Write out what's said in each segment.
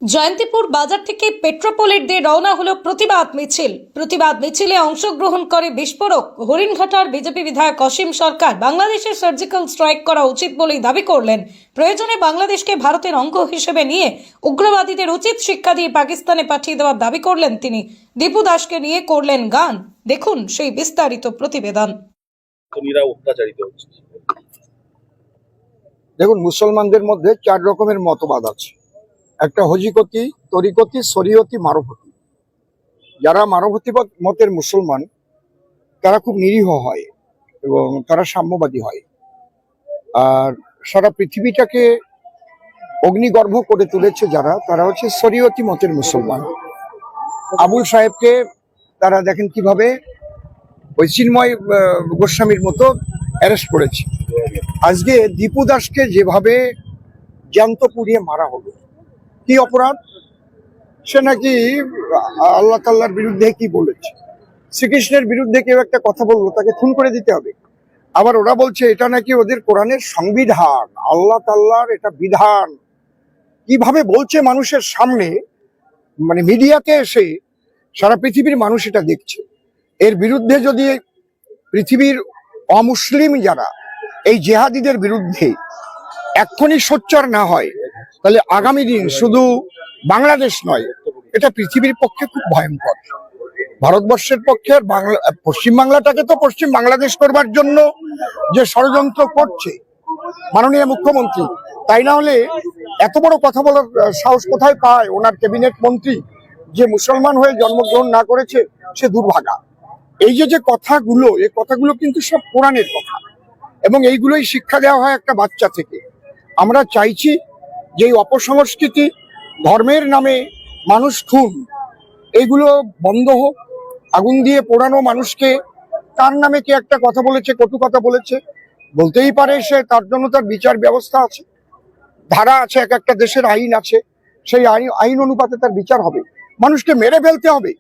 জয়ন্তীপুর বাজার থেকে পেট্রোপোলেট দিয়ে রওনা হলো প্রতিবাদ মিছিলে অংশগ্রহণ করে বিস্ফোরক হরিণঘাটার বিজেপি বিধায়ক অসীম সরকার। বাংলাদেশের সার্জিক্যাল স্ট্রাইক করা উচিত বলেই দাবি করলেন। প্রয়োজনে বাংলাদেশকে ভারতের অঙ্গ হিসেবে নিয়ে উগ্রবাদীদের উচিত শিক্ষা দিয়ে পাকিস্তানে পাঠিয়ে দেওয়ার দাবি করলেন তিনি। দীপু দাসকে নিয়ে করলেন গান, দেখুন সেই বিস্তারিত প্রতিবেদন। দেখুন, মুসলমানদের মধ্যে 4 রকমের মতবাদ আছে। একটা হজিকতি, তরিকতি, শরীয়তি, মারফতি। যারা মারফতি মতের মুসলমান তারা খুব নিরীহ হয় এবং তারা সাম্যবাদী হয়, আর সারা পৃথিবীটাকে অগ্নিগর্ভ করে তুলেছে যারা, তারা হচ্ছে শরীয়তি মতের মুসলমান। আবুল সাহেবকে তারা দেখেন কিভাবে ওই চিন্ময় গোস্বামীর মতো অ্যারেস্ট করেছে। আজকে দীপু দাসকে যেভাবে জ্যান্ত পুড়িয়ে মারা হলো, কি অপরাধ? সে নাকি আল্লাহ তাল্লার বিরুদ্ধে কি বলেছে, শ্রীকৃষ্ণের বিরুদ্ধে কেউ একটা কথা বললো, তাকে খুন করে দিতে হবে। আবার ওরা বলছে এটা নাকি ওদের কোরআনের সংবিধান, আল্লাহ তাল্লার এটা বিধান। কিভাবে বলছে মানুষের সামনে, মানে মিডিয়াতে এসে সারা পৃথিবীর মানুষ এটা দেখছে। এর বিরুদ্ধে যদি পৃথিবীর অমুসলিম যারা এই জেহাদিদের বিরুদ্ধে এক্ষুনি সোচ্চার না হয়, তাহলে আগামী দিন শুধু বাংলাদেশ নয়, এটা পৃথিবীর পক্ষে খুব ভয়ঙ্কর। ভারতবর্ষের পক্ষে পশ্চিম বাংলাটাকে তো পশ্চিম বাংলাদেশ করবার জন্য যে ষড়যন্ত্র করছে মাননীয় মুখ্যমন্ত্রী, তাই না হলে এত বড় কথা বলার সাহস কোথায় পায় ওনার ক্যাবিনেট মন্ত্রী? যে মুসলমান হয়ে জন্মগ্রহণ না করেছে সে দুর্ভাগা। এই যে কথাগুলো, এই কথাগুলো কিন্তু সব কোরআনের কথা এবং এইগুলোই শিক্ষা দেওয়া হয় একটা বাচ্চা থেকে। আমরা চাইছি যে এই অপসংস্কৃতি, ধর্মের নামে মানুষ খুন, এইগুলো বন্ধ হোক। আগুন দিয়ে পোড়ানো মানুষকে, তার নামে কে একটা কথা বলেছে, কটু কথা বলেছে, বলতেই পারে সে, তার জন্য তার বিচার ব্যবস্থা আছে, ধারা আছে, এক একটা দেশের আইন আছে, সেই আইন অনুপাতে তার বিচার হবে। মানুষকে মেরে ফেলতে হবে।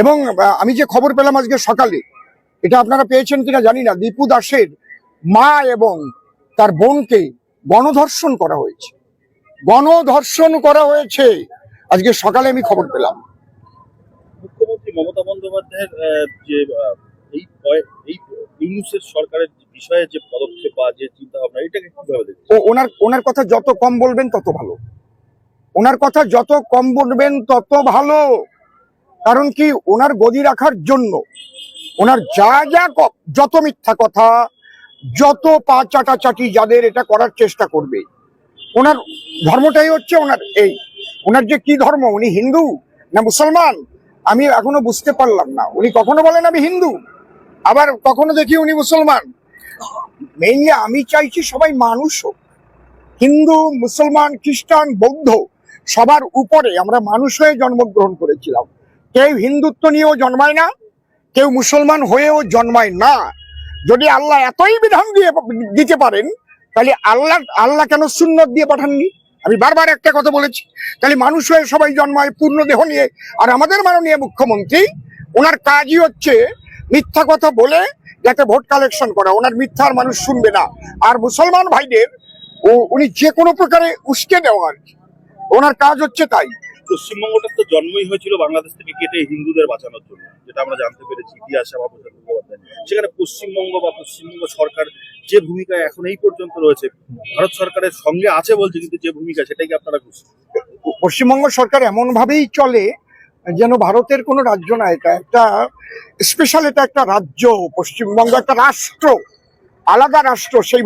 এবং আমি যে খবর পেলাম আজকে সকালে, এটা আপনারা পেয়েছেন কিনা জানি না, দীপু দাসের মা এবং তার বোনকে গণধর্ষণ করা হয়েছে। গণধর্ষণ করা হয়েছে আজকে সকালে আমি খবর পেলাম। মুখ্যমন্ত্রী মমতা বন্দ্যোপাধ্যায়ের যে এই ইউনূসের সরকারের বিষয়ে যে পদক্ষেপ বা যে চিন্তা ভাবনা, এটাকে কিভাবে দেখছেন? ওনার কথা যত কম বলবেন তত ভালো। ওনার কথা যত কম বলবেন তত ভালো। কারণ কি, ওনার গদি রাখার জন্য ওনার যত মিথ্যা কথা, যত পা চাটাচাটি যাদের এটা করার চেষ্টা করবে, ওনার ধর্মটাই হচ্ছে ওনার যে কি ধর্ম, উনি হিন্দু না মুসলমান আমি এখনো বুঝতে পারলাম না। উনি কখনো বলেন আমি হিন্দু, আবার কখনো দেখি উনি মুসলমান। মেইনলি আমি চাইছি সবাই মানুষ হোক, হিন্দু, মুসলমান, খ্রিস্টান, বৌদ্ধ, সবার উপরে আমরা মানুষ হয়ে জন্মগ্রহণ করেছিলাম। কেউ হিন্দুত্ব নিয়েও জন্মায় না, কেউ মুসলমান হয়েও জন্মায় না। যদি আল্লাহ এতই বিধান দিতে পারেন, তাহলে আল্লাহ কেন সুন্নত দিয়ে পাঠাননি? আমি বারবার একটা কথা বলেছি, তাহলে মানুষ হয়ে সবাই জন্মায় পূর্ণ দেহ নিয়ে। আর আমাদের মাননীয় মুখ্যমন্ত্রী, ওনার কাজই হচ্ছে মিথ্যা কথা বলে যাতে ভোট কালেকশন করা। ওনার মিথ্যার মানুষ শুনবে না। আর মুসলমান ভাইদের উনি যে কোনো প্রকারে উস্কে দেওয়া, আর কি ওনার কাজ হচ্ছে তাই। পশ্চিমবঙ্গটা তো জন্মই হয়েছিল বাংলাদেশ থেকে কেটে হিন্দুদের বাঁচানোর জন্য, যেটা আমরা জানতে পেরেছি ইতিহাসে। সেখানে পশ্চিমবঙ্গ বা পশ্চিমবঙ্গ সরকার যে ভূমিকায় এখন এই পর্যন্ত রয়েছে, ভারত সরকারের সঙ্গে আছে বলছে, কিন্তু যে ভূমিকা, সেটাই কি আপনারা খুশি? পশ্চিমবঙ্গ সরকার এমন ভাবেই চলে যেন ভারতের কোনো রাজ্য না, এটা একটা স্পেশাল, এটা একটা রাজ্য। পশ্চিমবঙ্গ একটা রাষ্ট্র, আলাদা রাষ্ট্র। সেই